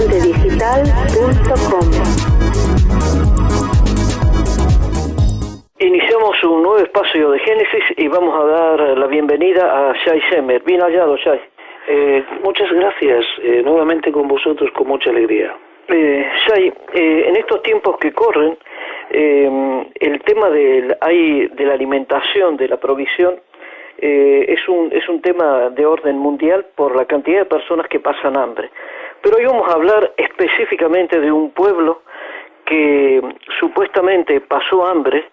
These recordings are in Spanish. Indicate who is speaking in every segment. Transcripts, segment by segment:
Speaker 1: elefantedigital.com.
Speaker 2: Iniciamos un nuevo espacio de Génesis y vamos a dar la bienvenida a Shai Shemer. Bien hallado, Shai.
Speaker 3: Muchas gracias, nuevamente con vosotros con mucha alegría.
Speaker 2: Shai, en estos tiempos que corren, el tema de la alimentación, de la provisión, es un tema de orden mundial por la cantidad de personas que pasan hambre. Pero hoy vamos a hablar específicamente de un pueblo que supuestamente pasó hambre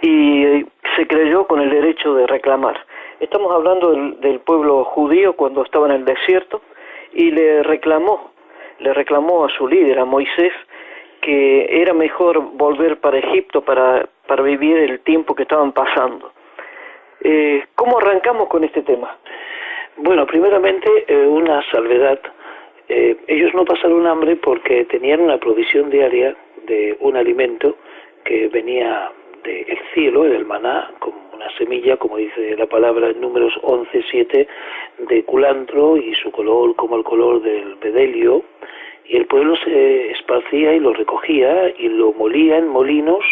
Speaker 2: y se creyó con el derecho de reclamar. Estamos hablando del pueblo judío cuando estaba en el desierto y le reclamó a su líder, a Moisés, que era mejor volver para Egipto para vivir el tiempo que estaban pasando. ¿Cómo arrancamos con este tema?
Speaker 3: Bueno, primeramente una salvedad. Ellos no pasaron hambre porque tenían una provisión diaria de un alimento que venía del cielo, el maná, como una semilla, como dice la palabra en Números 11:7, de culantro y su color como el color del bedelio, y el pueblo se esparcía y lo recogía y lo molía en molinos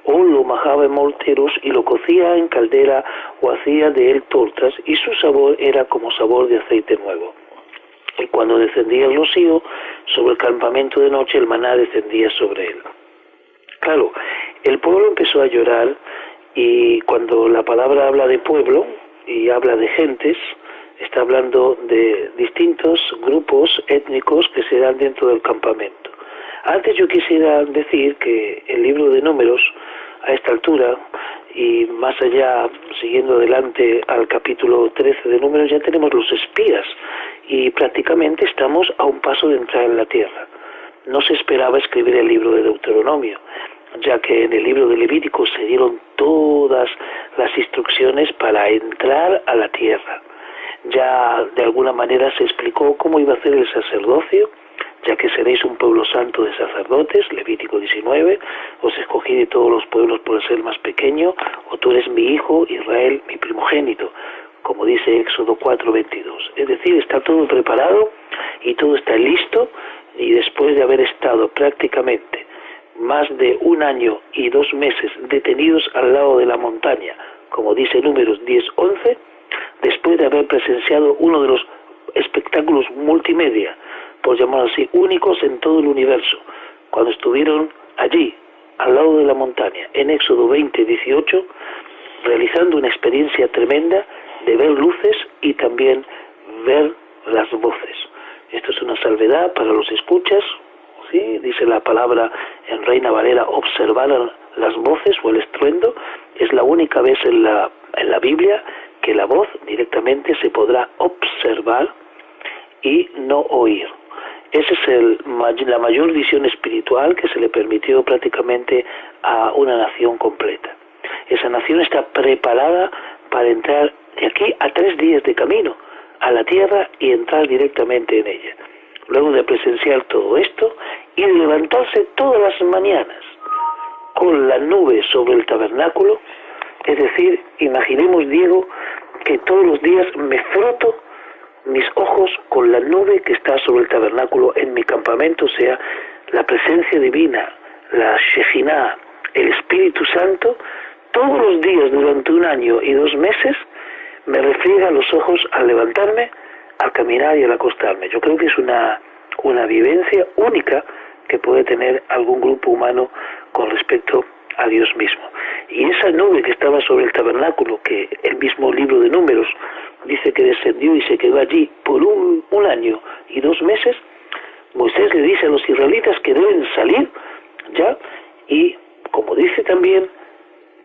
Speaker 3: o lo majaba en morteros y lo cocía en caldera o hacía de él tortas, y su sabor era como sabor de aceite nuevo. Y cuando descendía el rocío sobre el campamento de noche, el maná descendía sobre él. Claro, el pueblo empezó a llorar, y cuando la palabra habla de pueblo y habla de gentes, está hablando de distintos grupos étnicos que se dan dentro del campamento. Antes yo quisiera decir que el libro de Números, a esta altura, y más allá, siguiendo adelante al capítulo 13 de Números, ya tenemos los espías, y prácticamente estamos a un paso de entrar en la tierra. No se esperaba escribir el libro de Deuteronomio, ya que en el libro de Levítico se dieron todas las instrucciones para entrar a la tierra. Ya de alguna manera se explicó cómo iba a ser el sacerdocio, ya que seréis un pueblo santo de sacerdotes, Levítico 19, os escogí de todos los pueblos por ser más pequeño, o tú eres mi hijo, Israel, mi primogénito, como dice Éxodo 4:22. Es decir, está todo preparado y todo está listo, y después de haber estado prácticamente más de 1 año y 2 meses detenidos al lado de la montaña, como dice Números 10:11, después de haber presenciado uno de los espectáculos multimedia, por llamarlo así, únicos en todo el universo, cuando estuvieron allí, al lado de la montaña, en Éxodo 20:18, realizando una experiencia tremenda de ver luces y también ver las voces. Esto es una salvedad para los escuchas, ¿sí? Dice la palabra en Reina Valera, observar las voces o el estruendo. Es la única vez en la Biblia que la voz directamente se podrá observar y no oír. Esa es la mayor visión espiritual que se le permitió prácticamente a una nación completa. Esa nación está preparada para entrar de aquí a 3 días de camino a la tierra y entrar directamente en ella. Luego de presenciar todo esto y de levantarse todas las mañanas con la nube sobre el tabernáculo, es decir, imaginemos, Diego, que todos los días me froto mis ojos con la nube que está sobre el tabernáculo en mi campamento, o sea, la presencia divina, la Shejinah, el Espíritu Santo, todos los días durante 1 año y 2 meses me refriega los ojos al levantarme, al caminar y al acostarme. Yo creo que es una vivencia única que puede tener algún grupo humano con respecto a Dios mismo. Y esa nube que estaba sobre el tabernáculo, que el mismo libro de Números dice que descendió y se quedó allí por un año y 2 meses, Moisés le dice a los israelitas que deben salir ya, y como dice también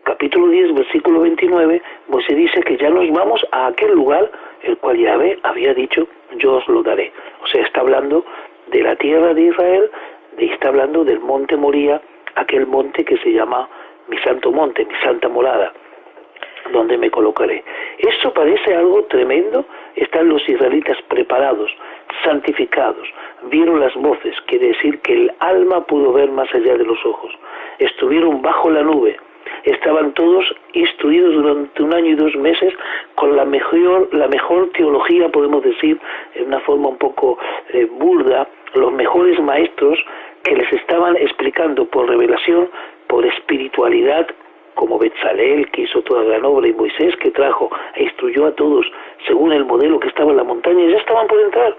Speaker 3: capítulo 10, versículo 29, Moisés dice que ya nos vamos a aquel lugar el cual Yahvé había dicho, yo os lo daré. O sea, está hablando de la tierra de Israel, y está hablando del monte Moría, aquel monte que se llama mi santo monte, mi santa morada, donde me colocaré. Esto parece algo tremendo. Están los israelitas preparados, santificados, vieron las voces, quiere decir que el alma pudo ver más allá de los ojos, estuvieron bajo la nube, estaban todos instruidos durante 1 año y 2 meses con la mejor teología, podemos decir, en una forma un poco burda, los mejores maestros que les estaban explicando por revelación, por espiritualidad, como Betzalel, que hizo toda gran obra, y Moisés, que trajo e instruyó a todos según el modelo que estaba en la montaña, y ya estaban por entrar.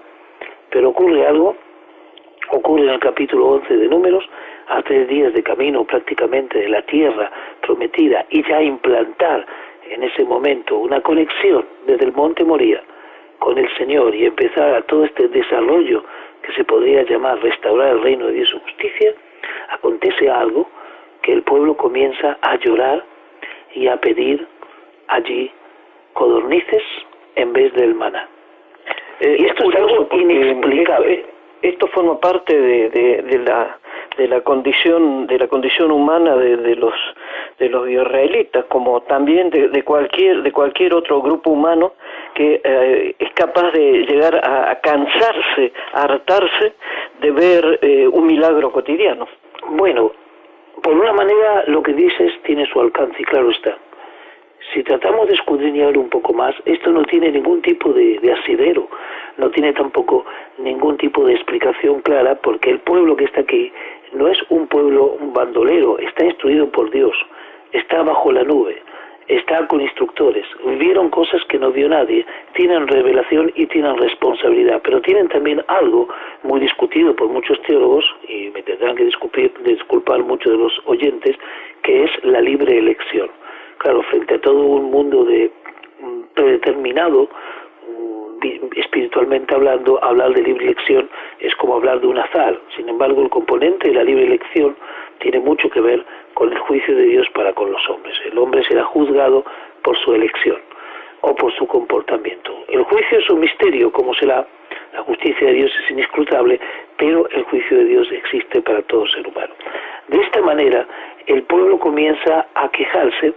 Speaker 3: Pero ocurre algo, ocurre en el capítulo 11 de Números, a 3 días de camino prácticamente de la tierra prometida, y ya implantar en ese momento una conexión desde el monte Moría con el Señor, y empezar a todo este desarrollo que se podría llamar restaurar el reino de Dios y justicia, acontece algo que el pueblo comienza a llorar y a pedir allí codornices en vez del maná.
Speaker 2: Y esto es algo inexplicable. Esto forma parte de la condición humana de los israelitas, como también de cualquier otro grupo humano que es capaz de llegar a cansarse, a hartarse de ver un milagro cotidiano.
Speaker 3: Bueno, por una manera lo que dices tiene su alcance, y claro está. Si tratamos de escudriñar un poco más, esto no tiene ningún tipo de asidero, no tiene tampoco ningún tipo de explicación clara, porque el pueblo que está aquí no es un pueblo bandolero, está instruido por Dios, está bajo la nube, está con instructores, vieron cosas que no vio nadie, tienen revelación y tienen responsabilidad, pero tienen también algo muy discutido por muchos teólogos, y me tendrán que disculpar muchos de los oyentes, que es la libre elección. Claro, frente a todo un mundo predeterminado, espiritualmente hablando, hablar de libre elección es como hablar de un azar. Sin embargo, el componente de la libre elección tiene mucho que ver con el juicio de Dios para con los hombres. El hombre será juzgado por su elección o por su comportamiento. El juicio es un misterio, como será. La justicia de Dios es inescrutable, pero el juicio de Dios existe para todo ser humano. De esta manera, el pueblo comienza a quejarse,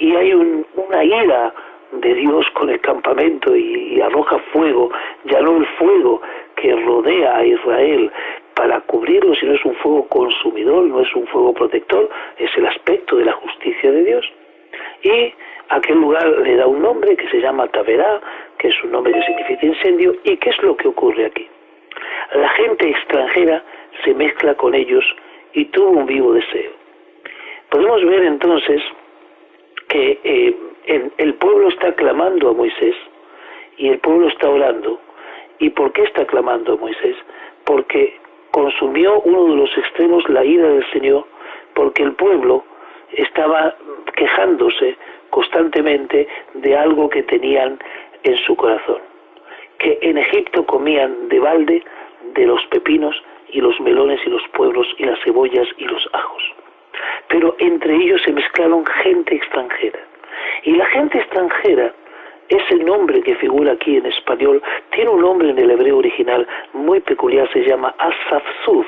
Speaker 3: y hay una ira de Dios con el campamento, y arroja fuego, ya no el fuego que rodea a Israel para cubrirlo, sino es un fuego consumidor, no es un fuego protector, es el aspecto de la justicia de Dios. Y a aquel lugar le da un nombre que se llama Taberá, que es un nombre que significa incendio. ¿Y qué es lo que ocurre aquí? La gente extranjera se mezcla con ellos y tuvo un vivo deseo. Podemos ver entonces que el pueblo está clamando a Moisés, y el pueblo está orando. ¿Y por qué está clamando a Moisés? Porque consumió uno de los extremos la ira del Señor, porque el pueblo estaba quejándose constantemente de algo que tenían en su corazón, que en Egipto comían de balde de los pepinos y los melones y los puerros y las cebollas y los ajos. Pero entre ellos se mezclaron gente extranjera. Y la gente extranjera, ese nombre que figura aquí en español, tiene un nombre en el hebreo original muy peculiar, se llama Asafzuf.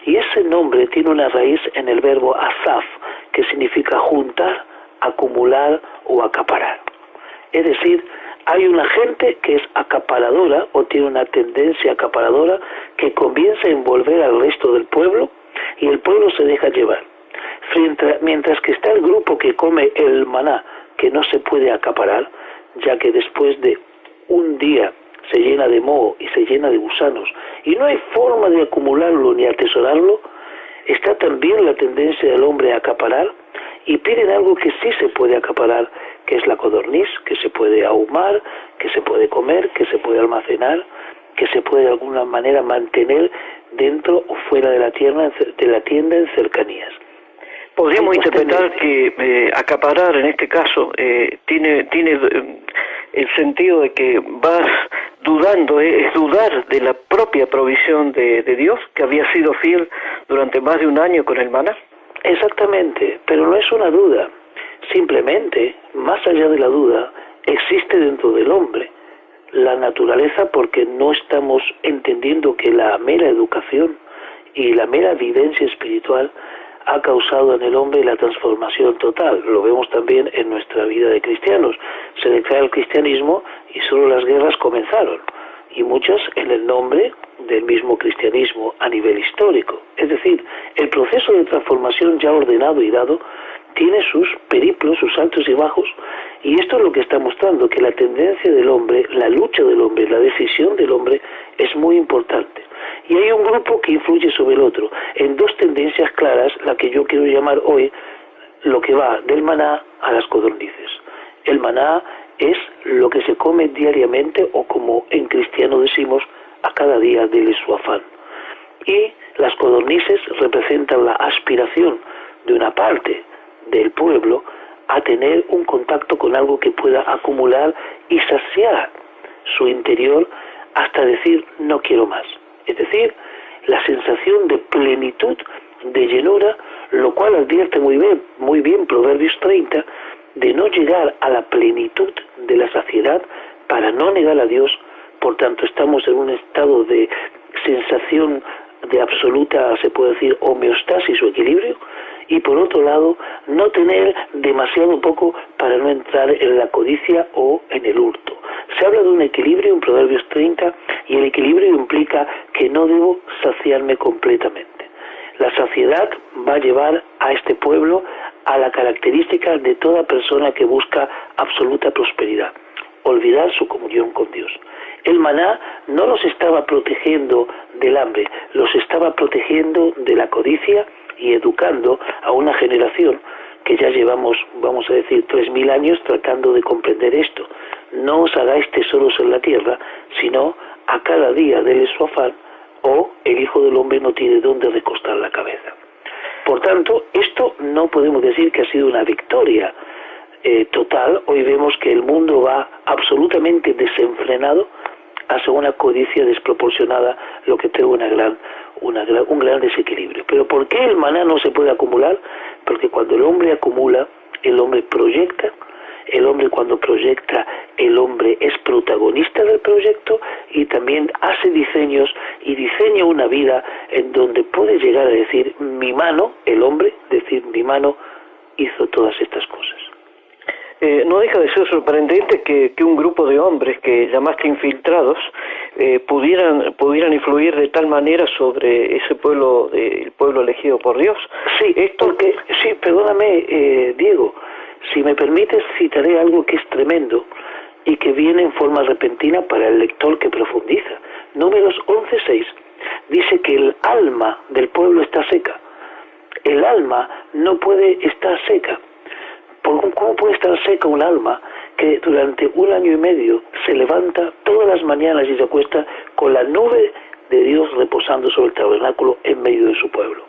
Speaker 3: Y ese nombre tiene una raíz en el verbo asaf, que significa juntar, acumular o acaparar. Es decir, hay una gente que es acaparadora o tiene una tendencia acaparadora que comienza a envolver al resto del pueblo, y el pueblo se deja llevar. Mientras que está el grupo que come el maná, que no se puede acaparar, ya que después de un día se llena de moho y se llena de gusanos, y no hay forma de acumularlo ni atesorarlo, está también la tendencia del hombre a acaparar, y piden algo que sí se puede acaparar, que es la codorniz, que se puede ahumar, que se puede comer, que se puede almacenar, que se puede de alguna manera mantener dentro o fuera de la tienda en cercanías.
Speaker 2: Podríamos interpretar que acaparar en este caso tiene el sentido de que vas dudando, es dudar de la propia provisión de Dios, que había sido fiel durante más de 1 año con el maná.
Speaker 3: Exactamente, pero no es una duda. Simplemente, más allá de la duda, existe dentro del hombre la naturaleza, porque no estamos entendiendo que la mera educación y la mera vivencia espiritual ha causado en el hombre la transformación total. Lo vemos también en nuestra vida de cristianos. Se declara el cristianismo y solo las guerras comenzaron, y muchas en el nombre del mismo cristianismo a nivel histórico. Es decir, el proceso de transformación ya ordenado y dado tiene sus periplos, sus altos y bajos, y esto es lo que está mostrando, que la tendencia del hombre, la lucha del hombre, la decisión del hombre es muy importante. Y hay un grupo que influye sobre el otro, en dos tendencias claras, la que yo quiero llamar hoy lo que va del maná a las codornices. El maná es lo que se come diariamente, o como en cristiano decimos, a cada día dele su afán. Y las codornices representan la aspiración de una parte del pueblo a tener un contacto con algo que pueda acumular y saciar su interior hasta decir no quiero más. Es decir, la sensación de plenitud, de llenura, lo cual advierte muy bien Proverbios 30, de no llegar a la plenitud de la saciedad para no negar a Dios. Por tanto, estamos en un estado de sensación de absoluta, se puede decir, homeostasis o equilibrio, y por otro lado, no tener demasiado poco para no entrar en la codicia o en el hurto. Se habla de un equilibrio en Proverbios 30, y el equilibrio implica que no debo saciarme completamente. La saciedad va a llevar a este pueblo a la característica de toda persona que busca absoluta prosperidad: olvidar su comunión con Dios. El maná no los estaba protegiendo del hambre, los estaba protegiendo de la codicia y educando a una generación que ya llevamos, vamos a decir, 3000 años tratando de comprender esto. No os hagáis tesoros en la tierra, sino a cada día dele su afán, o el Hijo del Hombre no tiene dónde recostar la cabeza. Por tanto, esto no podemos decir que ha sido una victoria total. Hoy vemos que el mundo va absolutamente desenfrenado hacia una codicia desproporcionada, lo que trae un gran desequilibrio. Pero ¿por qué el maná no se puede acumular? Porque cuando el hombre acumula, el hombre proyecta. El hombre, cuando proyecta, el hombre es protagonista del proyecto, y también hace diseños y diseña una vida en donde puede llegar a decir mi mano, el hombre, decir mi mano hizo todas estas cosas.
Speaker 2: No deja de ser sorprendente que un grupo de hombres que llamaste infiltrados pudieran influir de tal manera sobre ese pueblo, el pueblo elegido por Dios.
Speaker 3: Sí, porque, sí, perdóname, Diego, si me permites citaré algo que es tremendo y que viene en forma repentina para el lector que profundiza. Números 11:6 dice que el alma del pueblo está seca. El alma no puede estar seca. ¿Cómo puede estar seca un alma que durante 1 año y medio se levanta todas las mañanas y se acuesta con la nube de Dios reposando sobre el tabernáculo en medio de su pueblo?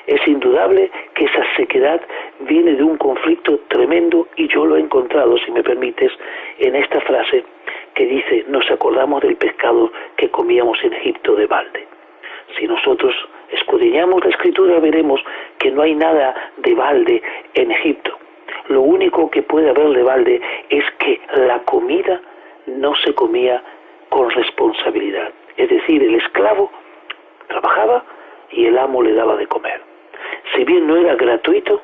Speaker 3: Es indudable que esa sequedad viene de un conflicto tremendo, y yo lo he encontrado, si me permites, en esta frase que dice: nos acordamos del pescado que comíamos en Egipto de balde. Si nosotros escudriñamos la Escritura, veremos que no hay nada de balde en Egipto. Lo único que puede haber de balde es que la comida no se comía con responsabilidad. Es decir, el esclavo trabajaba y el amo le daba de comer. Si bien no era gratuito,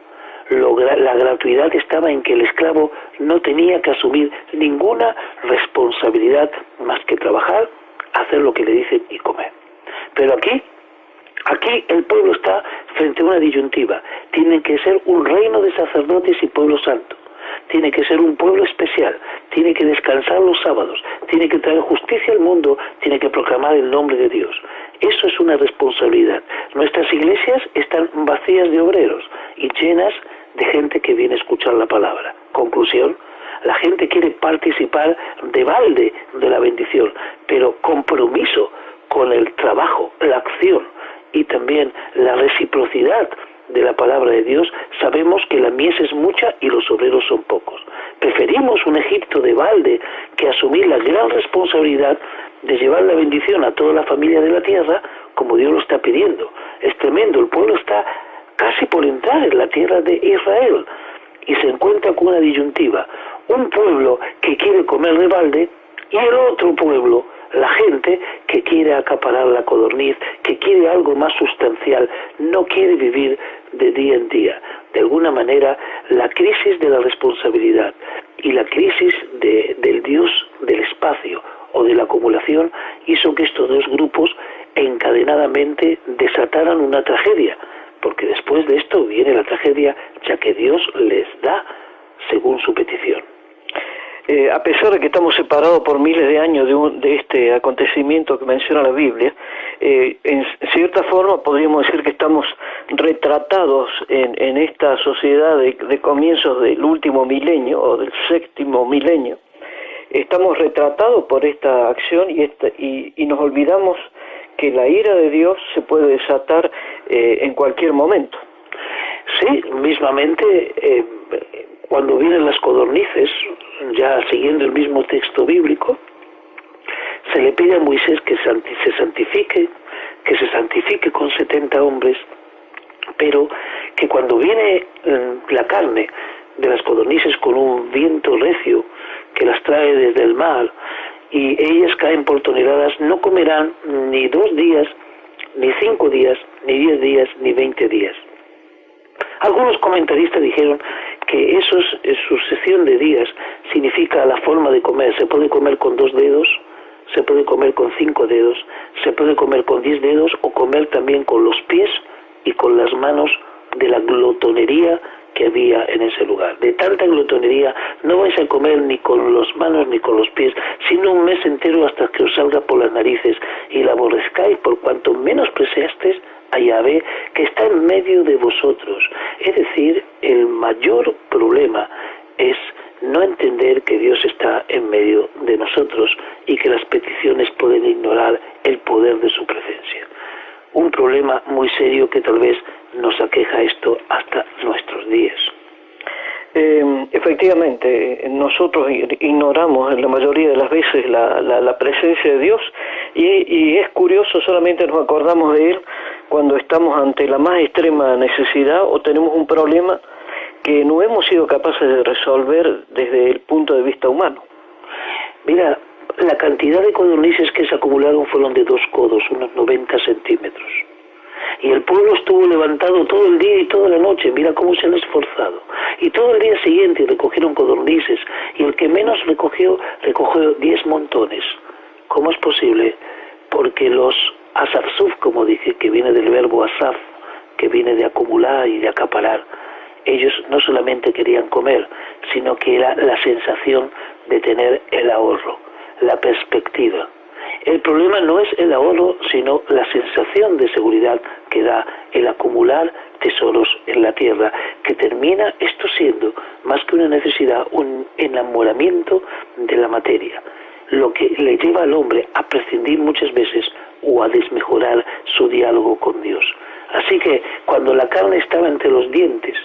Speaker 3: la gratuidad estaba en que el esclavo no tenía que asumir ninguna responsabilidad más que trabajar, hacer lo que le dicen y comer. Pero aquí el pueblo está frente a una disyuntiva. Tiene que ser un reino de sacerdotes y pueblo santo. Tiene que ser un pueblo especial. Tiene que descansar los sábados. Tiene que traer justicia al mundo. Tiene que proclamar el nombre de Dios. Eso es una responsabilidad. Nuestras iglesias están vacías de obreros y llenas de gente que viene a escuchar la palabra. Conclusión: la gente quiere participar de balde de la bendición, pero compromiso con el trabajo, la acción y también la reciprocidad de la palabra de Dios. Sabemos que la mies es mucha y los obreros son pocos. Preferimos un Egipto de balde que asumir la gran responsabilidad de llevar la bendición a toda la familia de la tierra, como Dios lo está pidiendo. Es tremendo, el pueblo está casi por entrar en la tierra de Israel y se encuentra con una disyuntiva: un pueblo que quiere comer de balde y el otro pueblo, la gente que quiere acaparar la codorniz, que quiere algo más sustancial, no quiere vivir de día en día. De alguna manera, la crisis de la responsabilidad y la crisis del Dios del espacio o de la acumulación hizo que estos dos grupos encadenadamente desataran una tragedia. porque después de esto viene la tragedia, ya que Dios les da según su petición.
Speaker 2: A pesar de que estamos separados por miles de años de este acontecimiento que menciona la Biblia, en cierta forma podríamos decir que estamos retratados en esta sociedad de comienzos del último milenio o del séptimo milenio. Estamos retratados por esta acción y nos olvidamos que la ira de Dios se puede desatar en cualquier momento.
Speaker 3: Sí, mismamente cuando vienen las codornices, ya siguiendo el mismo texto bíblico, se le pide a Moisés que se santifique con 70 hombres, pero que cuando viene la carne de las codornices con un viento recio que las trae desde el mar y ellas caen por toneladas, no comerán ni 2 días, ni 5 días, ni 10 días, ni 20 días. Algunos comentaristas dijeron que sucesión de días significa la forma de comer. Se puede comer con 2 dedos, se puede comer con 5 dedos, se puede comer con 10 dedos o comer también con los pies y con las manos, de la glotonería que había en ese lugar. De tanta glotonería no vais a comer ni con las manos ni con los pies, sino un mes entero hasta que os salga por las narices y la aborrezcáis, por cuanto menos preciasteis a Yahvé que está en medio de vosotros. Es decir, el mayor problema es no entender que Dios está en medio de nosotros y que las peticiones pueden ignorar el poder de su presencia. Un problema muy serio que tal vez nos aqueja esto hasta nuestros días.
Speaker 2: Efectivamente, nosotros ignoramos en la mayoría de las veces la presencia de Dios y es curioso, solamente nos acordamos de Él cuando estamos ante la más extrema necesidad o tenemos un problema que no hemos sido capaces de resolver desde el punto de vista humano.
Speaker 3: Mira, la cantidad de codornices que se acumularon fueron de 2 codos, unos 90 centímetros. Y el pueblo estuvo levantado todo el día y toda la noche, mira cómo se han esforzado. Y todo el día siguiente recogieron codornices, y el que menos recogió 10 montones. ¿Cómo es posible? Porque los asafsuf, como dije, que viene del verbo asaf, que viene de acumular y de acaparar, ellos no solamente querían comer, sino que era la sensación de tener el ahorro, la perspectiva. El problema no es el ahorro, sino la sensación de seguridad que da el acumular tesoros en la tierra, que termina esto siendo, más que una necesidad, un enamoramiento de la materia, lo que le lleva al hombre a prescindir muchas veces o a desmejorar su diálogo con Dios. Así que cuando la carne estaba entre los dientes,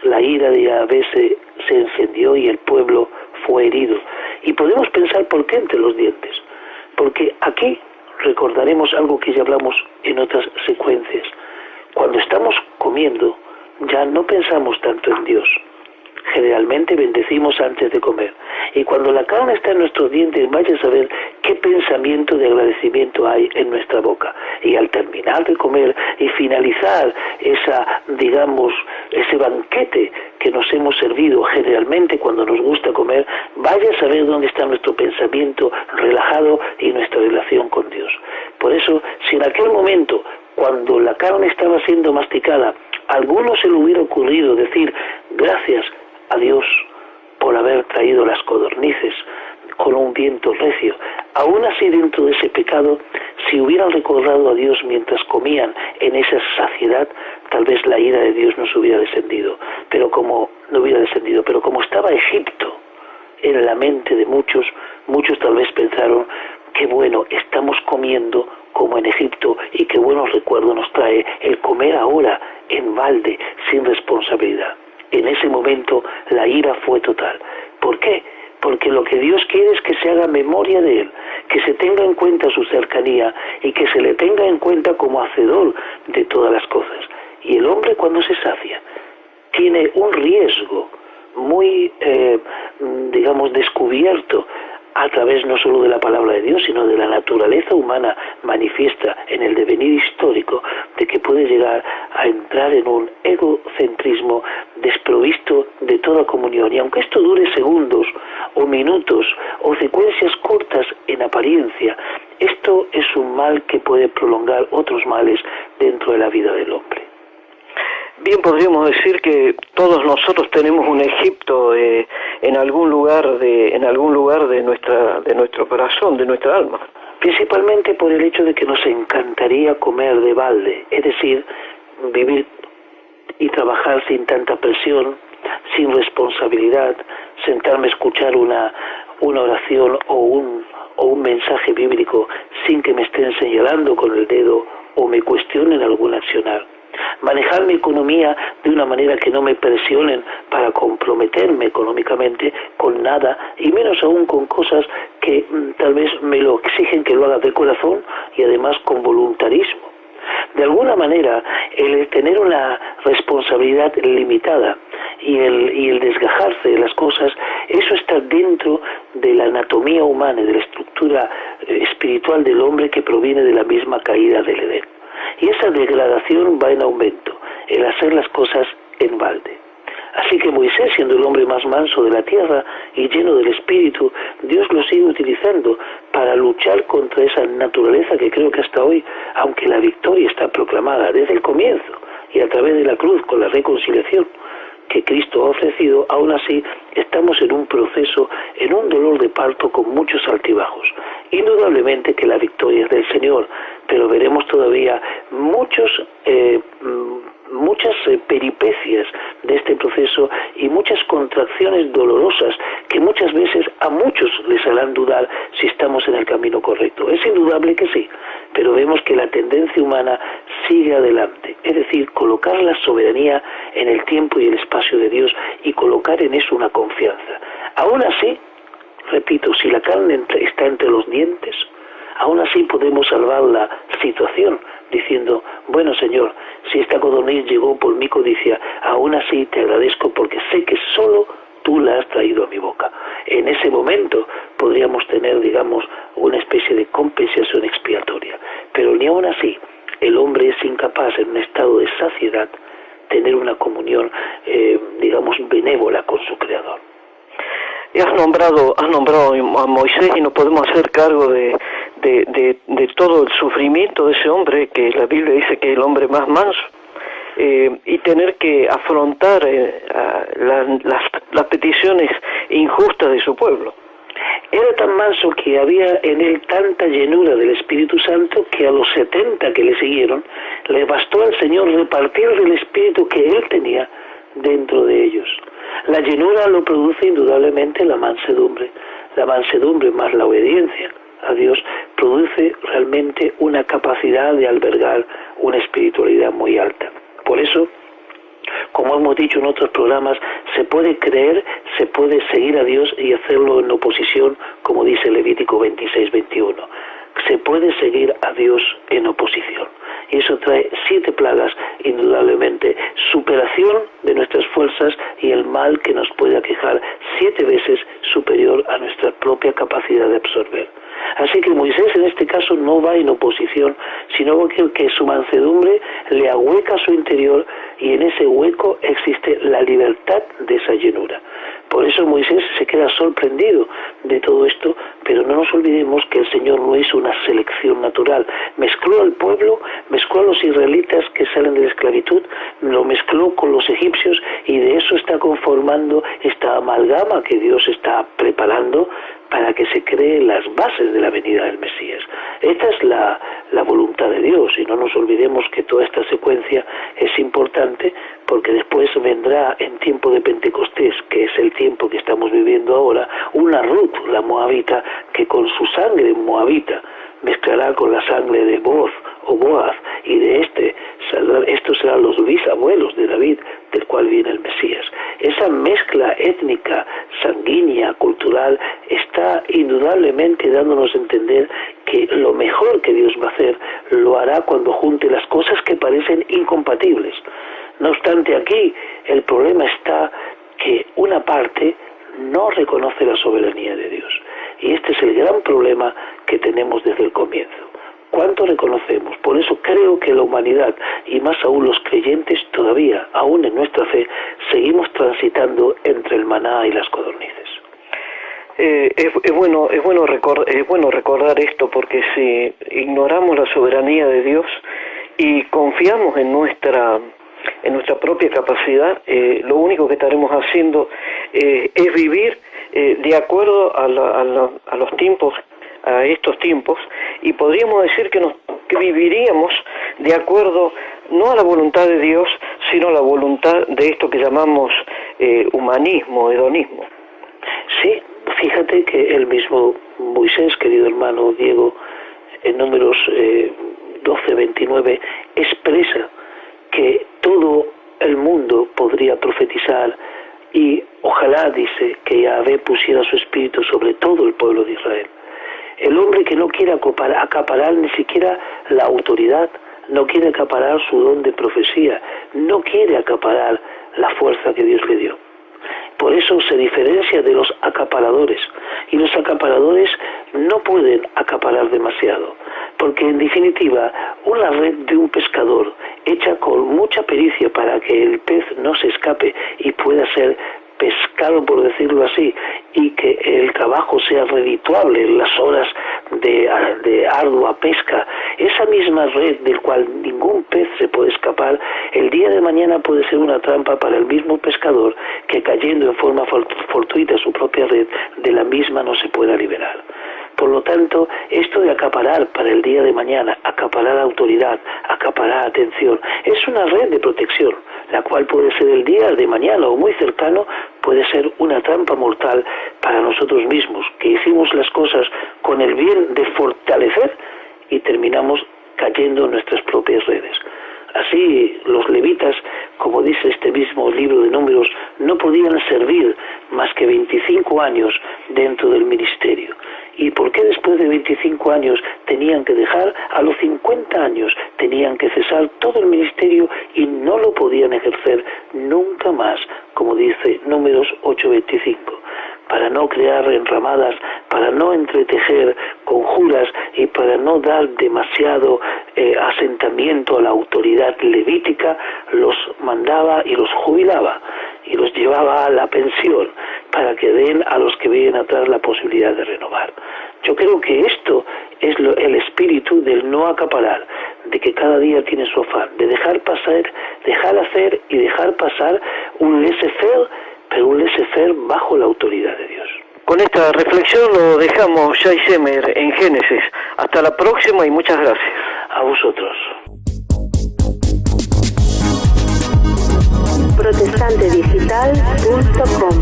Speaker 3: la ira de Yahvé se encendió y el pueblo fue herido. Y podemos pensar por qué entre los dientes. Porque aquí recordaremos algo que ya hablamos en otras secuencias. Cuando estamos comiendo, ya no pensamos tanto en Dios. Generalmente bendecimos antes de comer. Y cuando la carne está en nuestros dientes, vaya a saber qué pensamiento de agradecimiento hay en nuestra boca. Y al terminar de comer y finalizar ese banquete que nos hemos servido generalmente cuando nos gusta comer, vaya a saber dónde está nuestro pensamiento relajado y nuestra relación con Dios. Por eso, si en aquel momento, cuando la carne estaba siendo masticada, a alguno se le hubiera ocurrido decir gracias a Dios por haber traído las codornices con un viento recio, aún así dentro de ese pecado, si hubieran recordado a Dios mientras comían en esa saciedad, tal vez la ira de Dios no hubiera descendido, pero como estaba Egipto en la mente de muchos tal vez pensaron, qué bueno, estamos comiendo como en Egipto y qué buenos recuerdos nos trae el comer ahora en balde, sin responsabilidad. En ese momento la ira fue total. ¿Por qué? Porque lo que Dios quiere es que se haga memoria de Él, que se tenga en cuenta su cercanía y que se le tenga en cuenta como hacedor de todas las cosas. Y el hombre, cuando se sacia, tiene un riesgo muy, descubierto a través no solo de la palabra de Dios, sino de la naturaleza humana manifiesta en el devenir histórico, de que puede llegar a entrar en un egocentrismo desprovisto de toda comunión. Y aunque esto dure segundos o minutos o secuencias cortas en apariencia, esto es un mal que puede prolongar otros males dentro de la vida del hombre.
Speaker 2: Bien, podríamos decir que todos nosotros tenemos un Egipto en algún lugar de nuestro corazón, de nuestra alma.
Speaker 3: Principalmente por el hecho de que nos encantaría comer de balde, es decir, vivir y trabajar sin tanta presión, sin responsabilidad, sentarme a escuchar una oración o un mensaje bíblico sin que me estén señalando con el dedo o me cuestionen algún accionar. Manejar mi economía de una manera que no me presionen para comprometerme económicamente con nada, y menos aún con cosas que tal vez me lo exigen que lo haga de corazón y además con voluntarismo. De alguna manera, el tener una responsabilidad limitada y el desgajarse de las cosas, eso está dentro de la anatomía humana y de la estructura espiritual del hombre que proviene de la misma caída del Edén. Y esa degradación va en aumento, el hacer las cosas en balde. Así que Moisés, siendo el hombre más manso de la tierra y lleno del Espíritu, Dios lo sigue utilizando para luchar contra esa naturaleza que creo que hasta hoy, aunque la victoria está proclamada desde el comienzo y a través de la cruz con la reconciliación que Cristo ha ofrecido, aún así estamos en un proceso, en un dolor de parto con muchos altibajos. Indudablemente que la victoria es del Señor, pero veremos todavía muchas peripecias de este proceso y muchas contracciones dolorosas que muchas veces a muchos les harán dudar si estamos en el camino correcto. Es indudable que sí, pero vemos que la tendencia humana sigue adelante, es decir, colocar la soberanía en el tiempo y el espacio de Dios y colocar en eso una confianza. Aún así, repito, si la carne está entre los dientes, aún así podemos salvar la situación diciendo, bueno Señor, si esta codorniz llegó por mi codicia, aún así te agradezco porque sé que solo tú la has traído a mi boca. En ese momento podríamos tener, digamos, una especie de compensación expiatoria, pero ni aún así el hombre es incapaz en un estado de saciedad tener una comunión, digamos, benévola con su Creador.
Speaker 2: Has nombrado a Moisés y no podemos hacer cargo de todo el sufrimiento de ese hombre, que la Biblia dice que es el hombre más manso, y tener que afrontar las peticiones injustas de su pueblo.
Speaker 3: Era tan manso que había en él tanta llenura del Espíritu Santo que a los 70 que le siguieron le bastó al Señor repartir del Espíritu que él tenía dentro de ellos. La llenura lo produce indudablemente la mansedumbre más la obediencia a Dios produce realmente una capacidad de albergar una espiritualidad muy alta. Por eso, como hemos dicho en otros programas, se puede creer, se puede seguir a Dios y hacerlo en oposición, como dice Levítico 26-21. Se puede seguir a Dios en oposición. Y eso trae 7 plagas, indudablemente, superación de nuestras fuerzas y el mal que nos puede aquejar 7 veces superior a nuestra propia capacidad de absorber. Así que Moisés en este caso no va en oposición, sino que su mansedumbre le ahueca su interior y en ese hueco existe la libertad de esa llenura. Por eso Moisés se queda sorprendido de todo esto, pero no nos olvidemos que el Señor no hizo una selección natural. Mezcló al pueblo, mezcló a los israelitas que salen de la esclavitud, lo mezcló con los egipcios y de eso está conformando esta amalgama que Dios está preparando para que se creen las bases de la venida del Mesías. Esta es la voluntad de Dios y no nos olvidemos que toda esta secuencia es importante porque después vendrá en tiempo de Pentecostés, que es el tiempo que estamos viviendo ahora, una Ruth, la moabita, que con su sangre moabita mezclará con la sangre de Boaz o Boaz, y de estos serán los bisabuelos de David, del cual viene el Mesías. Esa mezcla étnica, sanguínea, cultural, está indudablemente dándonos a entender que lo mejor que Dios va a hacer, lo hará cuando junte las cosas que parecen incompatibles. No obstante, aquí el problema está que una parte no reconoce la soberanía de Dios. Y este es el gran problema que tenemos desde el comienzo. ¿Cuánto reconocemos? Por eso creo que la humanidad, y más aún los creyentes todavía, aún en nuestra fe, seguimos transitando entre el maná y las codornices.
Speaker 2: Es bueno recordar esto, porque si ignoramos la soberanía de Dios y confiamos en nuestra nuestra propia capacidad, lo único que estaremos haciendo es vivir de acuerdo a los tiempos, a estos tiempos, y podríamos decir que viviríamos de acuerdo no a la voluntad de Dios, sino a la voluntad de esto que llamamos humanismo, hedonismo.
Speaker 3: Sí, fíjate que el mismo Moisés, querido hermano Diego, en Números 12:29, expresa que todo el mundo podría profetizar y ojalá, dice, que Yahvé pusiera su espíritu sobre todo el pueblo de Israel. El hombre que no quiere acaparar ni siquiera la autoridad, no quiere acaparar su don de profecía, no quiere acaparar la fuerza que Dios le dio. Por eso se diferencia de los acaparadores, y los acaparadores no pueden acaparar demasiado, porque en definitiva una red de un pescador hecha con mucha pericia para que el pez no se escape y pueda ser pescado, por decirlo así, y que el trabajo sea redituable en las horas de ardua pesca, esa misma red del cual ningún pez se puede escapar, el día de mañana puede ser una trampa para el mismo pescador que, cayendo en forma fortuita a su propia red, de la misma no se pueda liberar. Por lo tanto, esto de acaparar para el día de mañana, acaparar autoridad, acaparar atención, es una red de protección, la cual puede ser el día de mañana o muy cercano, puede ser una trampa mortal para nosotros mismos, que hicimos las cosas con el bien de fortalecer y terminamos cayendo en nuestras propias redes. Así, los levitas, como dice este mismo libro de Números, no podían servir más que 25 años dentro del ministerio. ¿Y por qué después de 25 años tenían que dejar? A los 50 años tenían que cesar todo el ministerio y no lo podían ejercer nunca más, como dice Números 8:25. Para no crear enramadas, para no entretejer conjuras y para no dar demasiado asentamiento a la autoridad levítica, los mandaba y los jubilaba y los llevaba a la pensión para que den a los que vienen atrás la posibilidad de renovar. Yo creo que esto es el espíritu del no acaparar, de que cada día tiene su afán, de dejar pasar, dejar hacer y dejar pasar un laissez-faire, pero un laissez-faire bajo la autoridad de Dios.
Speaker 2: Con esta reflexión lo dejamos, Shai Shemer, en Génesis. Hasta la próxima y muchas gracias.
Speaker 3: A vosotros.
Speaker 1: protestantedigital.com.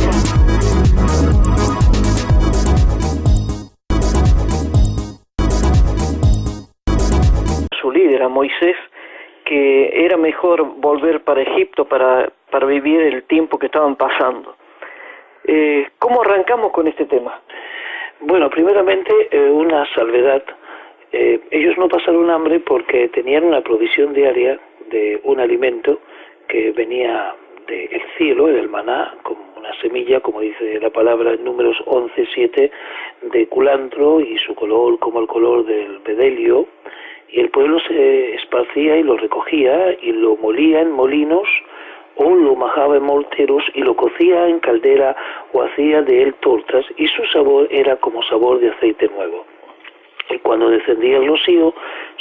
Speaker 2: Su líder, a Moisés, que era mejor volver para Egipto para vivir el tiempo que estaban pasando. ¿Cómo arrancamos con este tema?
Speaker 3: Bueno, primeramente una salvedad. Ellos no pasaron hambre porque tenían una provisión diaria de un alimento que venía del cielo, del maná, como una semilla, como dice la palabra en Números 11:7, de culantro y su color como el color del bedelio, y el pueblo se esparcía y lo recogía y lo molía en molinos o lo majaba en morteros y lo cocía en caldera o hacía de él tortas, y su sabor era como sabor de aceite nuevo. Y cuando descendía el rocío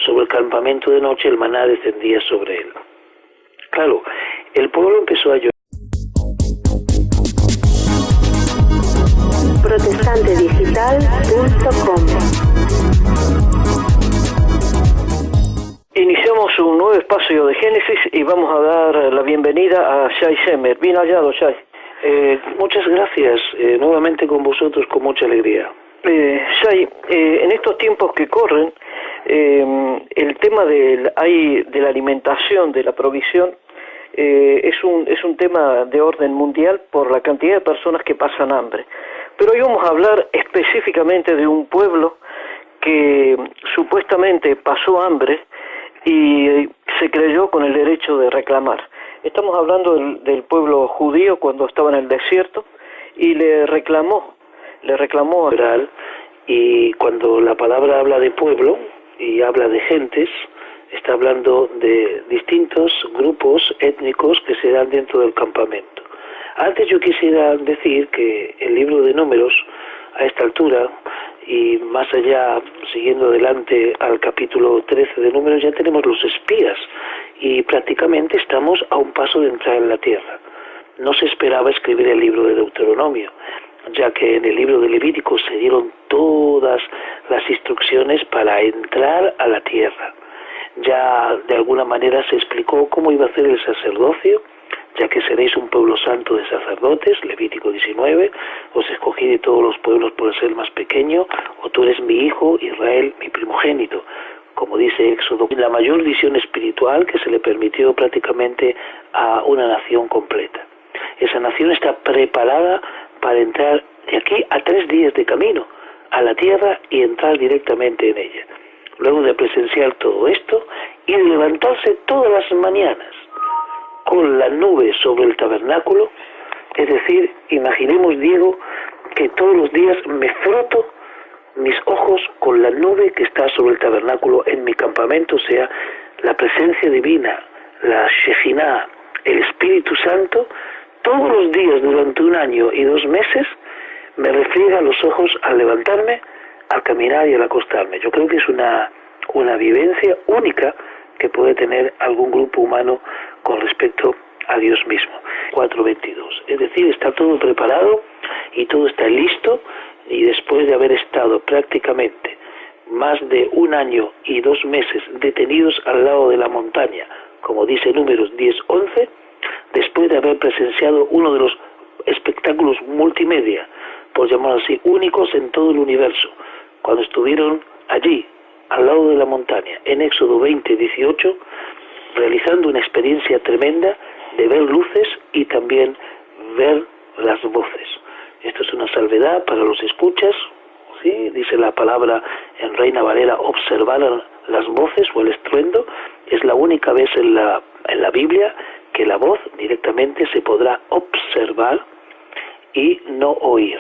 Speaker 3: sobre el campamento de noche, el maná descendía sobre él. Claro, el pueblo empezó a llorar.
Speaker 1: protestantedigital.com.
Speaker 2: Iniciamos un nuevo espacio de Génesis y vamos a dar la bienvenida a Shai Shemer. Bien hallado, Shai.
Speaker 3: Muchas gracias, nuevamente con vosotros, con mucha alegría.
Speaker 2: Shai, en estos tiempos que corren, el tema de la alimentación, de la provisión, es un tema de orden mundial por la cantidad de personas que pasan hambre. Pero hoy vamos a hablar específicamente de un pueblo que supuestamente pasó hambre y se creyó con el derecho de reclamar. Estamos hablando del pueblo judío cuando estaba en el desierto y le reclamó
Speaker 3: Oral, y cuando la palabra habla de pueblo y habla de gentes, está hablando de distintos grupos étnicos que se dan dentro del campamento. Antes yo quisiera decir que el libro de Números, a esta altura, y más allá, siguiendo adelante al capítulo 13 de Números, ya tenemos los espías, y prácticamente estamos a un paso de entrar en la tierra. No se esperaba escribir el libro de Deuteronomio, ya que en el libro de Levítico se dieron todas las instrucciones para entrar a la tierra. Ya de alguna manera se explicó cómo iba a ser el sacerdocio, ya que seréis un pueblo santo de sacerdotes, Levítico 19, os escogí de todos los pueblos por ser más pequeño, o tú eres mi hijo, Israel, mi primogénito, como dice Éxodo, la mayor visión espiritual que se le permitió prácticamente a una nación completa. Esa nación está preparada para entrar de aquí a 3 días de camino a la tierra y entrar directamente en ella. Luego de presenciar todo esto y de levantarse todas las mañanas con la nube sobre el tabernáculo, es decir, imaginemos, Diego, que todos los días me froto mis ojos con la nube que está sobre el tabernáculo en mi campamento, o sea, la presencia divina, la Shejinah, el Espíritu Santo, todos los días durante 1 año y 2 meses me refriega los ojos al levantarme, al caminar y al acostarme. Yo creo que es una vivencia única que puede tener algún grupo humano con respecto a Dios mismo. 4:22. Es decir, está todo preparado y todo está listo, y después de haber estado prácticamente más de 1 año y 2 meses detenidos al lado de la montaña, como dice Números 10:11, después de haber presenciado uno de los espectáculos multimedia, por llamarlo así, únicos en todo el universo, cuando estuvieron allí, al lado de la montaña, en Éxodo 20:18, realizando una experiencia tremenda de ver luces y también ver las voces. Esto es una salvedad para los escuchas, ¿sí? Dice la palabra en Reina Valera, observar las voces o el estruendo. Es la única vez en la Biblia que la voz directamente se podrá observar y no oír.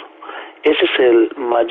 Speaker 3: Ese es el mayor